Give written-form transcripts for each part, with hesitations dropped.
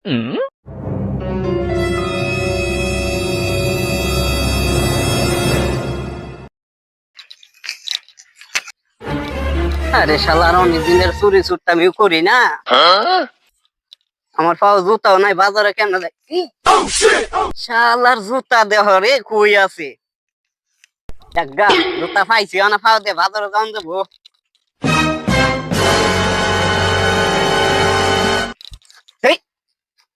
আরে শালার অনেক দিনের চুরি চুরটা আমিও করি না। আমার পাও জুতাও নাই, বাজারে কেমন যায় শালার জুতা দেহ রে কই আছে। জাগা জুতা পাইছি, না পাও দে বাজারে যান যাবো।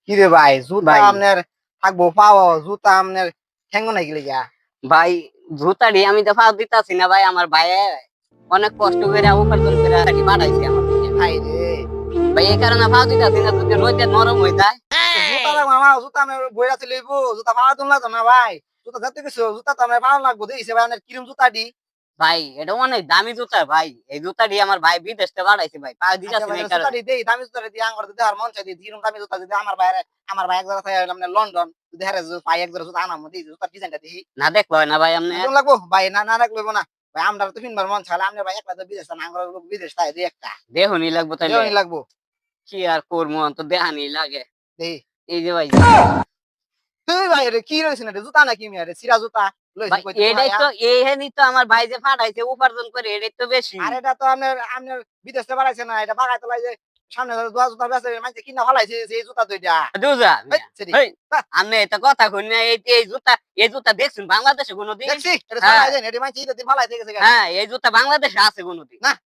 কি রে ভাই, জুতা ভাই আপনার থাকবো পাওয়া, জুতা আপনার ঠেঙ্গ নাই গেলে গা। ভাই জুতাটি আমি তো পাও দিতাছি না ভাই, আমার ভাই অনেক কষ্ট করে উপার্জন করে পাঠাইছে আমার দিকে। ভাই রে, ভাই এই কারণে পাও দিতাছি না, যদি রোদে নরম হয়ে যায়। জুতা লাগবো আমার, জুতা আমি বইরা চলে যাবো, জুতা পাওয়া তুমি লাগতো না ভাই। জুতা যাতে কিছু জুতা তো আমার পাওয়া লাগবো, দেখছি ভাই আপনার কিরম জুতা দি। ভাই এটা অনেক দামি জুতা ভাই, এই জুতাটি আমার ভাই বিদেশ থেকে পাঠাইছে ভাই, পাও আচ্ছা দিতাছি না ভাই, এই জুতা কারণে। দি দেই, দামি জুতা দি আঙ্গুর দিতে আর মন চাই দি, কিরম দামি জুতা দিতে আমার ভাই, আমার ভাই এক জায়গা থেকে আপনার লন্ডন, যদি হারে পাই এক জায়গা জুতা আনার মধ্যে জুতার ডিজাইনটা দেখি না দেখলো হয় না ভাই আপনি। কেমন লাগবো ভাই। না না রাখবো না ভাই, আমরা তো কিনবার মন চাইলে আপনার ভাই একলা তো বিদেশ না, আঙ্গুর বিদেশ তাই দুই একটা দেহনি লাগবো তাইলে, দেওয়ানি লাগবো। কি আর করবো, তো দেহানি লাগে। দেখি এই যে ভাই, তুই ভাই রে কি রয়েছে না রে, জুতা নাকি মিয়া রে, সিরা জুতা লইছেন ভাই কইতে এটাই তো, এইখানেই তো আমার ভাই যে পাঠাইছে উপার্জন করে, এটাই তো বেশি। আর এটা তো আপনার আপনার বিদেশে বাড়াইছে না, এটা বাগাই তোলাই যে সামনে দোয়া জুতা বেচে মানুষ কিনা ফলাইছে এই জুতা দুইটা। দুজা হেই, সেটি। হেই, বাহ, আপনি এটা কথা কই না, এই জুতা দেখছেন বাংলাদেশে কোনোদিন? দেখছি এটা হ্যাঁ। ছড়াই দেন, এটা মানুষ ঈদের দিন ফলাইতে গেছে গা। হ্যাঁ এই জুতা বাংলাদেশে আছে কোনোদিন? না